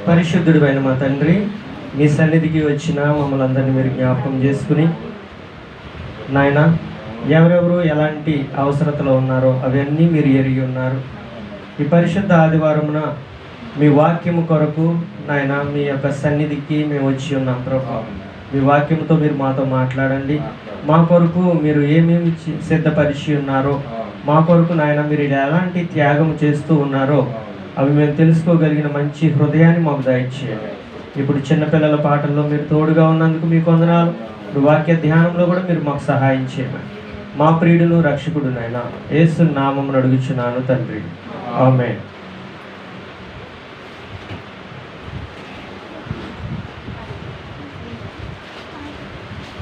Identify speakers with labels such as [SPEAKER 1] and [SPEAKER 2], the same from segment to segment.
[SPEAKER 1] పరిశుద్ధుడైన మా తండ్రి, మీ సన్నిధికి వచ్చిన మమ్మల్ని అందరినీ మీరు జ్ఞాపకం చేసుకుని నాయన, ఎవరెవరు ఎలాంటి అవసరతలో ఉన్నారో అవన్నీ మీరు ఎరిగి ఉన్నారు. ఈ పరిశుద్ధ ఆదివారమున మీ వాక్యము కొరకు నాయన మీ యొక్క సన్నిధికి మేము వచ్చి ఉన్నాం ప్రభా. మీ వాక్యంతో మీరు మాతో మాట్లాడండి. మా కొరకు మీరు ఏమేమి సిద్ధపరిచి ఉన్నారో, మా కొరకు నాయన మీరు ఎలాంటి త్యాగం చేస్తూ ఉన్నారో అవి మేము తెలుసుకోగలిగిన మంచి హృదయాన్ని మాకు దయచేయండి. ఇప్పుడు చిన్నపిల్లల పాటల్లో మీరు తోడుగా ఉన్నందుకు మీకు వందనాలు. ఇప్పుడు వాక్య ధ్యానంలో కూడా మీరు మాకు సహాయం చేయండి. మా ప్రియుడును రక్షకుడు నాయన యేసు నామమున అడుగుచున్నాను తండ్రి, ఆమేన్.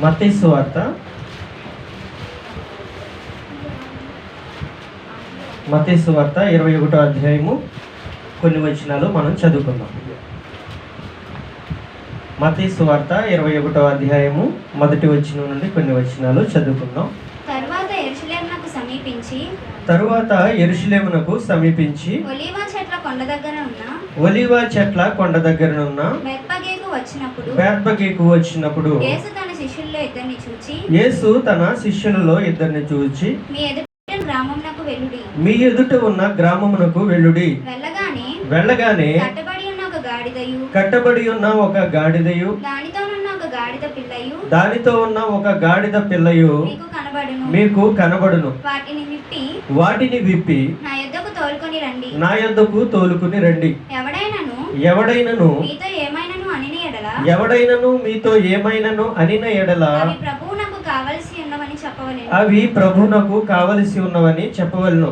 [SPEAKER 1] మత్తయి సువార్త 21వ అధ్యాయము కొన్ని వచనాలు మనం చదువుకుందాం. మత్తయి సువార్త 21వ అధ్యాయము మొదటి వచనం నుండి కొన్ని వచనాలు చదువుకుందాం. తరువాత యెరూషలేమునకు సమీపించి ఒలీవ చెట్ల కొండ దగ్గర ఉన్న బేత్పగేకు వచ్చినప్పుడు యేసు తన శిష్యులలో ఇద్దరిని చూచి మీ ఎదుట ఉన్న గ్రామమునకు వెళ్ళుడి. వెళ్ళగానే కట్టబడి ఉన్న ఒక గాడిదయు దానితో ఉన్న ఒక గాడిద పిల్లయు మీకు కనబడును. వాటిని విప్పి నా యొద్దకు తోలుకుని రండి. ఎవడైనను మీతో ఏమైనను అనిన ఎడల అవి ప్రభువునకు కావలసి ఉన్నవని చెప్పవలను.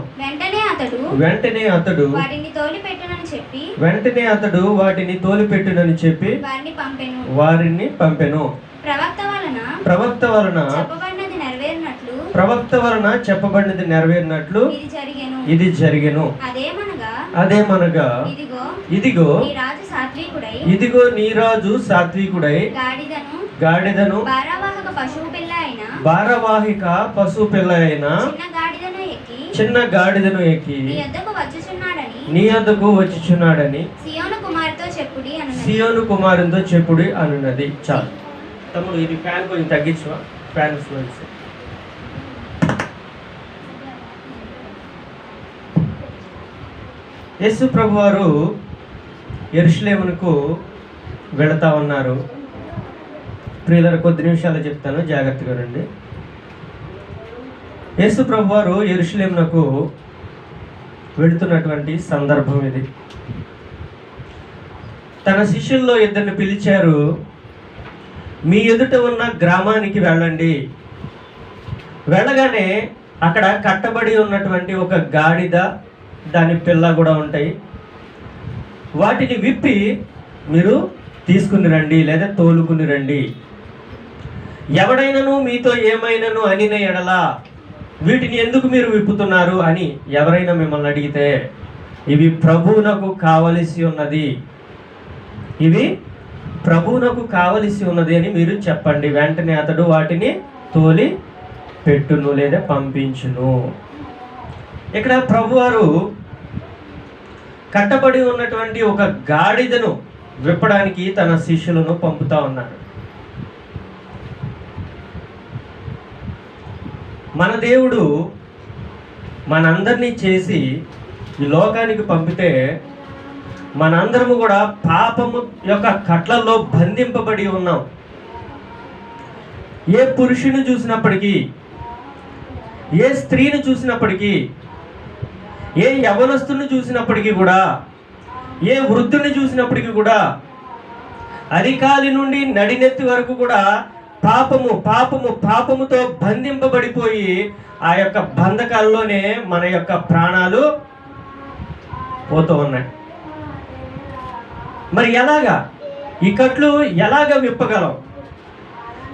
[SPEAKER 1] వెంటనే అతడు వాటిని తోలిపెట్టునని చెప్పి వారిని పంపెను. ప్రవక్త వలన చెప్పబడినది నెరవేరినట్లు ఇది జరిగెను. అదేమనగా ఇదిగో నీ రాజు సాత్వికుడై గాడిదను భారవాహిక పశువు పిల్ల అయిన చిన్న గాడిదను ఎక్కి నీ యొద్దకు వచ్చుచున్నాడని సియోను కుమారునితో చెప్పుడి అనున్నది. చాలు తమ్ముడు, ఇది ఫ్యాన్ కొంచెం తగ్గించవా? ఫ్యాన్ స్లోన్స్. యేసు ప్రభువారు యెరూషలేమునకు వెళతా ఉన్నారు. ప్రియులారా, కొద్ది నిమిషాలు చెప్తాను, జాగ్రత్తగా రండి. యేసు ప్రభువారు యెరూషలేమునకు వెళుతున్నటువంటి సందర్భం ఇది. తన శిష్యుల్లో ఇద్దరిని పిలిచారు. మీ ఎదుట ఉన్న గ్రామానికి వెళ్ళండి. వెళ్ళగానే అక్కడ కట్టబడి ఉన్నటువంటి ఒక గాడిద, దాని పిల్ల కూడా ఉంటాయి. వాటిని విప్పి మీరు తీసుకుని రండి, లేదా తోలుకుని రండి. ఎవడైనను మీతో ఏమైనను అనిన ఎడల వీటిని ఎందుకు మీరు విప్పుతున్నారు అని ఎవరైనా మిమ్మల్ని అడిగితే ఇవి ప్రభువునకు కావలసి ఉన్నది, ఇవి ప్రభువునకు కావలసి ఉన్నది అని మీరు చెప్పండి. వెంటనే అతడు వాటిని తోలి పెట్టును లేదా పంపించును. ఇక్కడ ప్రభువారు కట్టబడి ఉన్నటువంటి ఒక గాడిదను విప్పడానికి తన శిష్యులను పంపుతా ఉన్నారు. మన దేవుడు మనందరినీ చేసి ఈ లోకానికి పంపితే మనందరము కూడా పాపము యొక్క కట్లల్లో బంధింపబడి ఉన్నాం. ఏ పురుషుని చూసినప్పటికీ, ఏ స్త్రీని చూసినప్పటికీ, ఏ యవనస్తుని చూసినప్పటికీ కూడా, ఏ వృద్ధుని చూసినప్పటికీ కూడా, అరికాలి నుండి నడినెత్తి వరకు కూడా పాపముతో బంధింపబడిపోయి ఆ యొక్క బంధకాల్లోనే మన యొక్క ప్రాణాలు పోతూ ఉన్నాయి. మరి ఎలాగా ఈ కట్లు ఎలాగా విప్పగలం?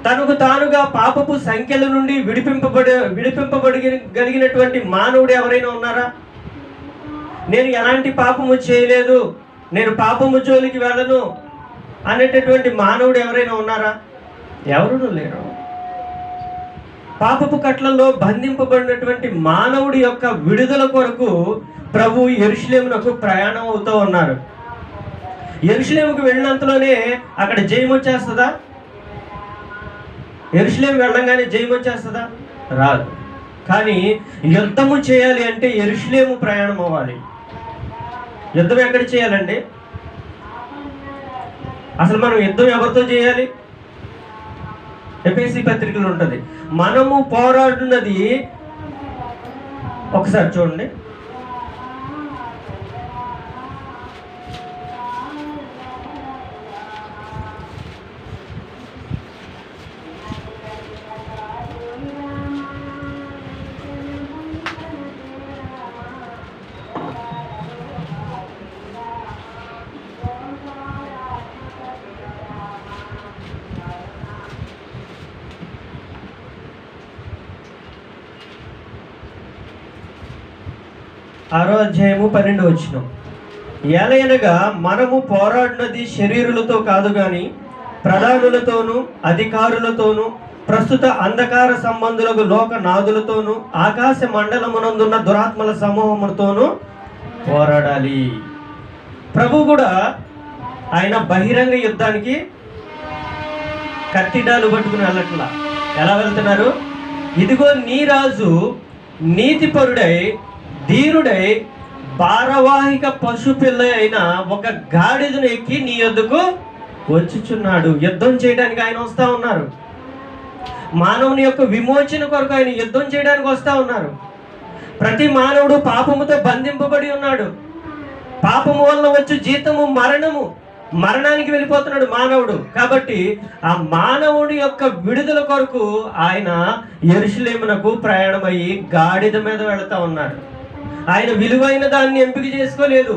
[SPEAKER 1] తనకు తానుగా పాపపు సంఖ్యల నుండి విడిపింపబడగలిగినటువంటి మానవుడు ఎవరైనా ఉన్నారా? నేను ఎలాంటి పాపము చేయలేదు, నేను పాపము జోలికి వెళ్ళను అనేటటువంటి మానవుడు ఎవరైనా ఉన్నారా? ఎవరు లేరు. పాపపు కట్లలో బంధింపబడినటువంటి మానవుడి యొక్క విడుదల కొరకు ప్రభు యెరూషలేమునకు ప్రయాణం అవుతూ ఉన్నారు. యెరూషలేముకు వెళ్ళినంతలోనే అక్కడ జయం వచ్చేస్తుందా? యెరూషలేము వెళ్ళంగానే జయం వచ్చేస్తుందా? రాదు. కానీ యుద్ధము చేయాలి అంటే యెరూషలేము ప్రయాణం అవ్వాలి. యుద్ధం ఎక్కడ చేయాలండి? అసలు మనం యుద్ధం ఎవరితో చేయాలి? ఎఫెసీ పత్రికలో ఉంటుంది. మనము పోరాడున్నది ఒకసారి చూడండి. ఆరో అధ్యాయము 12వ వచనం. ఏలయనగా మనము పోరాడినది శరీరులతో కాదు గాని ప్రధానులతోనూ అధికారులతోనూ ప్రస్తుత అంధకార సంబంధులకు లోకనాథులతోనూ ఆకాశ మండలమునందున్న దురాత్మల సమూహములతోనూ పోరాడాలి. ప్రభు కూడా ఆయన బహిరంగ యుద్ధానికి కత్తిడాలు పట్టుకుని వెళ్ళట్లా. ఎలా వెళ్తున్నారు? ఇదిగో నీ రాజు నీతిపరుడై ధీరుడై భారవాహిక పశుపిల్ల అయిన ఒక గాడిదను ఎక్కి నీ యొద్దకు వచ్చుచున్నాడు. యుద్ధం చేయడానికి ఆయన వస్తా ఉన్నారు. మానవుని యొక్క విమోచన కొరకు ఆయన యుద్ధం చేయడానికి వస్తా ఉన్నారు. ప్రతి మానవుడు పాపముతో బంధింపబడి ఉన్నాడు. పాపము వల్ల వచ్చి జీతము మరణము. మరణానికి వెళ్ళిపోతున్నాడు మానవుడు. కాబట్టి ఆ మానవుడి యొక్క విడుదల కొరకు ఆయన యెరూషలేమునకు ప్రయాణమయ్యి గాడిద మీద వెళతా ఉన్నాడు. ఆయన విలువైన దాన్ని ఎంపిక చేసుకోలేదు.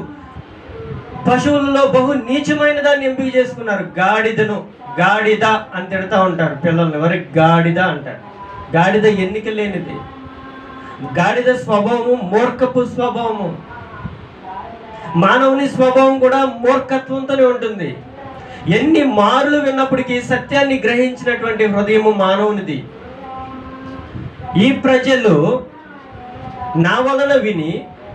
[SPEAKER 1] పశువులలో బహు నీచమైన దాన్ని ఎంపిక చేసుకున్నారు. గాడిదను గాడిద అని తిడతా ఉంటారు పిల్లల్ని. ఎవరికి గాడిద అంటారు? గాడిద ఎన్నిక లేనిది. గాడిద స్వభావము మూర్ఖపు స్వభావము. మానవుని స్వభావం కూడా మూర్ఖత్వంతోనే ఉంటుంది. ఎన్ని మారులు విన్నప్పటికీ సత్యాన్ని గ్రహించినటువంటి హృదయము మానవునిది. ఈ ప్రజలు నా వలన విని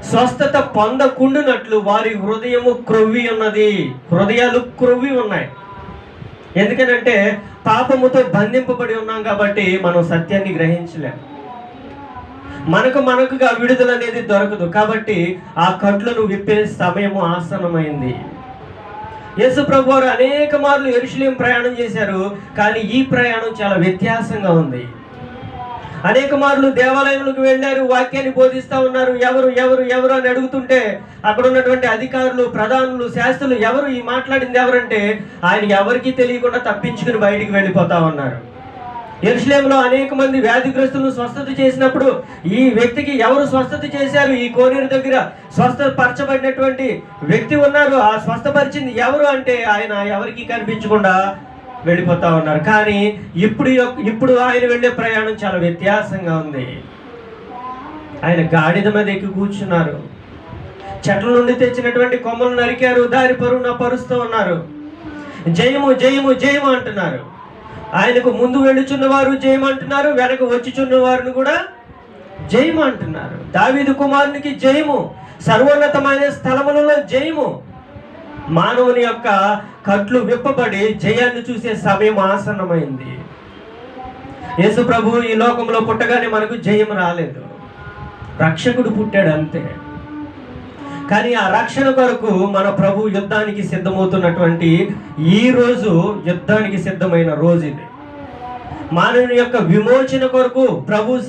[SPEAKER 1] స్వస్థత పొందకుండునట్లు వారి హృదయము క్రొవ్వి ఉన్నది. హృదయాలు క్రొవ్వి ఉన్నాయి. ఎందుకనంటే పాపముతో బంధింపబడి ఉన్నాం కాబట్టి మనం సత్యాన్ని గ్రహించలేం. మనకుగా విడుదల అనేది దొరకదు. కాబట్టి ఆ కట్లను విప్పే సమయము ఆసన్నమైంది. యేసు ప్రభువారు అనేక మార్లు యెరూషలేము ప్రయాణం చేశారు. కానీ ఈ ప్రయాణం చాలా వ్యత్యాసంగా ఉంది. అనేక మార్లు దేవాలయంలోకి వెళ్ళారు, వాక్యాన్ని బోధిస్తూ ఉన్నారు. ఎవరు ఎవరు ఎవరు అని అడుగుతుంటే అక్కడ ఉన్నటువంటి అధికారులు, ప్రధానులు, శాస్త్రులు ఎవరు ఈ మాట్లాడింది ఎవరంటే ఆయన ఎవరికి తెలియకుండా తప్పించుకుని బయటికి వెళ్ళిపోతా ఉన్నారు. యెరూషలేములో అనేక మంది వ్యాధిగ్రస్తులను స్వస్థత చేసినప్పుడు ఈ వ్యక్తికి ఎవరు స్వస్థత చేశారు? ఈ కోనేరు దగ్గర స్వస్థపరచబడినటువంటి వ్యక్తి ఉన్నారు. ఆ స్వస్థపరిచింది ఎవరు అంటే ఆయన ఎవరికి కనిపించకుండా వెళ్ళిపోతా ఉన్నారు. కానీ ఇప్పుడు ఆయన వెళ్ళే ప్రయాణం చాలా వ్యత్యాసంగా ఉంది. ఆయన గాడిద మీద ఎక్కి కూర్చున్నారు. చెట్ల నుండి తెచ్చినటువంటి కొమ్మలు నరికారు, దారి పొరుగున పరుస్తూ ఉన్నారు. జయము జయము జయము అంటున్నారు. ఆయనకు ముందు వెళ్ళుచున్న వారు జయము అంటున్నారు, వెనక వచ్చుచున్న వారిని కూడా జయము అంటున్నారు. దావీదు కుమారునికి జయము, సర్వోన్నతమైన స్థలములలో జయము. మానవుని యొక్క కట్లు విప్పబడి జయాన్ని చూసే సమయం ఆసన్నమైంది. యేసు ప్రభు ఈ లోకంలో పుట్టగానే మనకు జయం రాలేదు. రక్షకుడు పుట్టాడు అంతే. కానీ ఆ రక్షణ కొరకు మన ప్రభు యుద్ధానికి సిద్ధమవుతున్నటువంటి ఈ రోజు యుద్ధానికి సిద్ధమైన రోజు ఇది. మానవుని యొక్క విమోచన కొరకు ప్రభు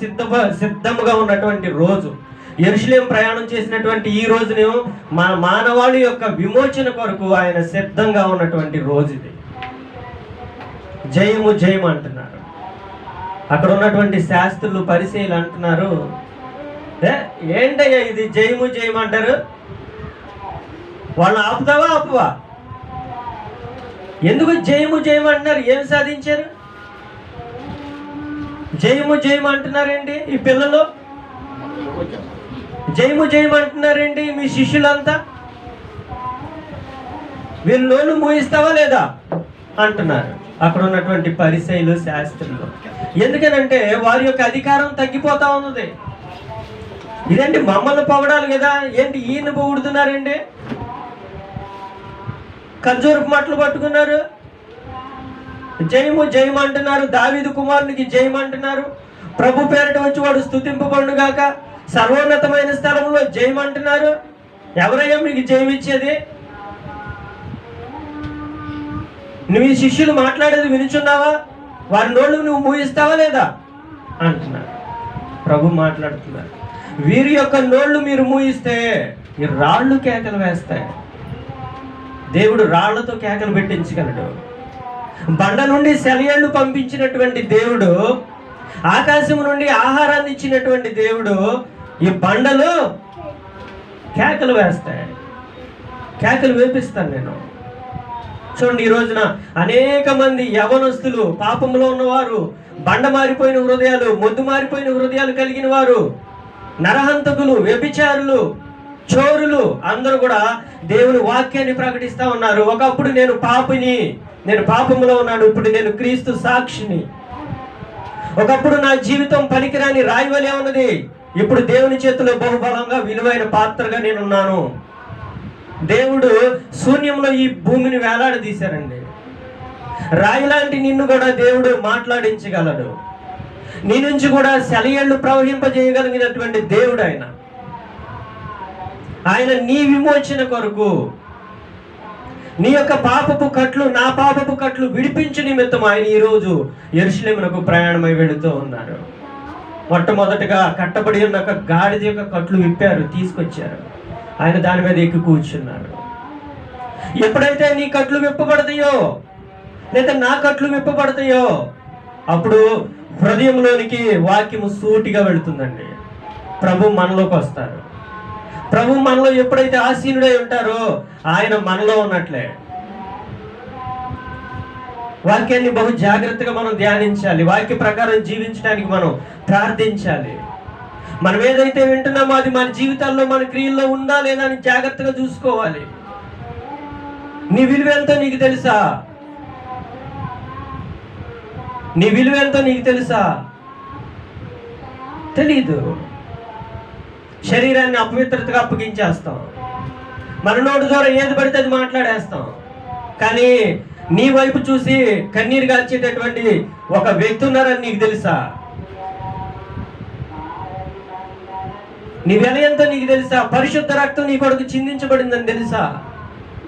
[SPEAKER 1] సిద్ధముగా ఉన్నటువంటి రోజు. యెరూషలేము ప్రయాణం చేసినటువంటి ఈ రోజును మన మానవాళి యొక్క విమోచన కొరకు ఆయన సిద్ధంగా ఉన్నటువంటి రోజు ఇది. జయము జయము అంటున్నారు. అక్కడ ఉన్నటువంటి శాస్త్రులు, పరిసయ్యులు అంటున్నారు, ఏంటయ్యా ఇది జయము జయము అంటారు? వాళ్ళని ఆపుతావా ఆపువా? ఎందుకు జయము జయము అంటున్నారు? ఏం సాధించారు? జయము జయము అంటున్నారేంటి ఈ పిల్లలు? జయము జయము అంటున్నారేంటి మీ శిష్యులంతా? వీళ్ళు నోళ్ళు మూయిస్తావా లేదా అంటున్నారు అక్కడ ఉన్నటువంటి పరిసయ్యులు, శాస్త్రులు. ఎందుకనంటే వారి యొక్క అధికారం తగ్గిపోతా ఉన్నది. ఇదేంటి మమ్మల్ని పొగడాలి కదా, ఏంటి ఈయన పొగుడుతున్నారండి? ఖర్జూరపు మట్టలు పట్టుకున్నారు, జయము జయము అంటున్నారు. దావీదు కుమారునికి జయము అంటున్నారు. ప్రభు పేరిట వచ్చి వాడు స్తుతింపబడుగాక, సర్వోన్నతమైన స్థలంలో జయము అంటున్నారు. ఎవరయ్యా మీకు జయం ఇచ్చేది? నువ్వు ఈ శిష్యులు మాట్లాడేది వినుచున్నావా? వారి నోళ్ళు నువ్వు మూయిస్తావా లేదా అంటున్నారు. ప్రభు మాట్లాడుతున్నారు, వీరి యొక్క నోళ్ళు మీరు మూయిస్తే ఈ రాళ్ళు కేకలు వేస్తాయి. దేవుడు రాళ్లతో కేకలు పెట్టించగలడు. బండ నుండి సెలయేళ్లు పంపించినటువంటి దేవుడు, ఆకాశం నుండి ఆహారాన్ని ఇచ్చినటువంటి దేవుడు, ఈ బండలు కేకలు వేస్తాయి. కేకలు వేపిస్తాను నేను. చూడండి, ఈ రోజున అనేక మంది యవనస్తులు, పాపంలో ఉన్నవారు, బండ మారిపోయిన హృదయాలు, మొద్దు మారిపోయిన హృదయాలు కలిగిన వారు, నరహంతకులు, వ్యభిచారులు, చోరులు అందరూ కూడా దేవుని వాక్యాన్ని ప్రకటిస్తూ ఉన్నారు. ఒకప్పుడు నేను పాపిని, నేను పాపంలో ఉన్నాను, ఇప్పుడు నేను క్రీస్తు సాక్షిని. ఒకప్పుడు నా జీవితం పనికిరాని రాయివలే ఉన్నది, ఇప్పుడు దేవుని చేతిలో బహుబలంగా విలువైన పాత్రగా నేనున్నాను. దేవుడు శూన్యంలో ఈ భూమిని వేలాడదీశారండి. రాయి లాంటి నిన్ను కూడా దేవుడు మాట్లాడించగలడు. నీ నుంచి కూడా సెలయేళ్లు ప్రవహింపజేయగలిగినటువంటి దేవుడు ఆయన. ఆయన నీ విమోచన కొరకు, నీ యొక్క పాపపు కట్లు, నా పాపపు కట్లు విడిపించు నిమిత్తం ఆయన ఈరోజు యెరూషలేమునకు ప్రయాణమై వెళుతూ ఉన్నారు. మొట్టమొదటిగా కట్టబడి ఉన్న ఒక గాడిద యొక్క కట్లు విప్పారు, తీసుకొచ్చారు. ఆయన దాని మీద ఎక్కి కూర్చున్నారు. ఎప్పుడైతే నీ కట్లు విప్పబడతాయో, లేదా నా కట్లు విప్పబడతాయో, అప్పుడు హృదయంలోనికి వాక్యము సూటిగా వెళుతుందండి. ప్రభు మనలోకి వస్తారు. ప్రభు మనలో ఎప్పుడైతే ఆసీనుడై ఉంటారో ఆయన మనలో ఉన్నట్లే. వాక్యాన్ని బహు జాగ్రత్తగా మనం ధ్యానించాలి. వాక్య ప్రకారం జీవించడానికి మనం ప్రార్థించాలి. మనం ఏదైతే వింటున్నామో అది మన జీవితాల్లో, మన క్రియల్లో ఉందా లేదా అని జాగ్రత్తగా చూసుకోవాలి. నీ విలువ ఎంతో నీకు తెలుసా? నీ విలువ ఎంతో నీకు తెలుసా? తెలీదు. శరీరాన్ని అపవిత్రతగా అప్పగించేస్తాం. మన నోటి ద్వారా ఏది పడితే అది మాట్లాడేస్తాం. కానీ నీ వైపు చూసి కన్నీరు గాల్చేటటువంటి ఒక వ్యక్తి ఉన్నారని నీకు తెలుసా? నీ వెల ఎంతో నీకు తెలుసా? పరిశుద్ధ రక్తం నీ కొరకు చిందించబడిందని తెలుసా?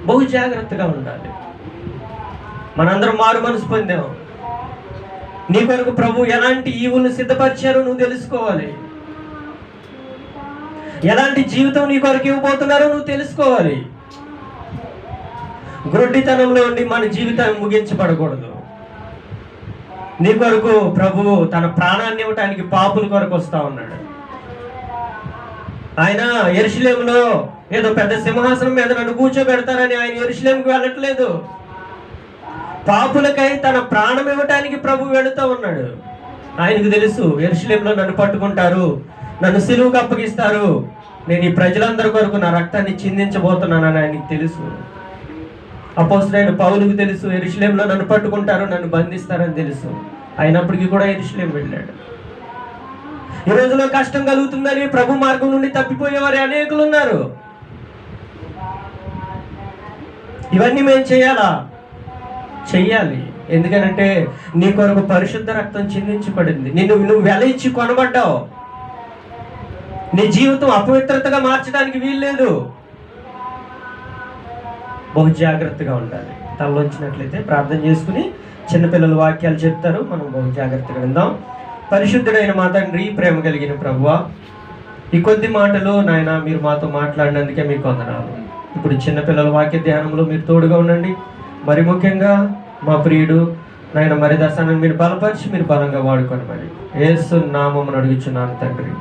[SPEAKER 1] బహు జాగ్రత్తగా ఉండాలి. మనందరం మారు మనసు పొందాం. నీ కొరకు ప్రభు ఎలాంటి ఈవులను సిద్ధపరిచారో నువ్వు తెలుసుకోవాలి. ఎలాంటి జీవితం నీ కొరకు ఇవ్వబోతున్నారో నువ్వు తెలుసుకోవాలి. గ్రొడ్డితనంలో ఉండి మన జీవితాన్ని ముగించబడకూడదు. నీ కొరకు ప్రభువు తన ప్రాణాన్ని ఇవ్వటానికి పాపుల కొరకు వస్తా ఉన్నాడు. ఆయన యెరూషలేములో ఏదో పెద్ద సింహాసనం మీద నన్ను కూర్చోబెడతారని ఆయన యెరూషలేముకి వెళ్ళట్లేదు. పాపులకై తన ప్రాణం ఇవ్వటానికి ప్రభు వెళుతూ ఉన్నాడు. ఆయనకు తెలుసు, యెరూషలేములో నన్ను పట్టుకుంటారు, నన్ను సిలువకు అప్పగిస్తారు, నేను ఈ ప్రజలందరి కొరకు నా రక్తాన్ని చిందించబోతున్నానని ఆయనకు తెలుసు. అపోస్తలుడైన పౌలుకు తెలుసు, యెరూషలేములో నన్ను పట్టుకుంటారు, నన్ను బంధిస్తారని తెలుసు. అయినప్పటికీ కూడా యెరూషలేము వెళ్ళాడు. ఈ రోజులో కష్టం కలుగుతుందని ప్రభు మార్గం నుండి తప్పిపోయేవారు అనేకులు ఉన్నారు. ఇవన్నీ మేము చేయాలా? చెయ్యాలి. ఎందుకనంటే నీ కొరకు పరిశుద్ధ రక్తం చిందించబడింది. నువ్వు వెల ఇచ్చి కొనబడ్డావు. నీ జీవితం అపవిత్రతగా మార్చడానికి వీల్లేదు. బహు జాగ్రత్తగా ఉండాలి. తలలోంచినట్లయితే ప్రార్థన చేసుకుని చిన్నపిల్లలు వాక్యాలు చెప్తారు, మనం బహు జాగ్రత్తగా విందాం. పరిశుద్ధుడైన మా తండ్రి, ప్రేమ కలిగిన ప్రభువా, ఈ కొద్ది మాటలు నాయన మీరు మాతో మాట్లాడినందుకే మీకు వందనాలు. ఇప్పుడు చిన్నపిల్లల వాక్య ధ్యానంలో మీరు తోడుగా ఉండండి. మరి ముఖ్యంగా మా ప్రియుడు నాయన మరి దర్శనాన్ని మీరు బలపరిచి మీరు బలంగా వాడుకొని మరి యేసు నామమున అడుగుచున్నాను తండ్రి.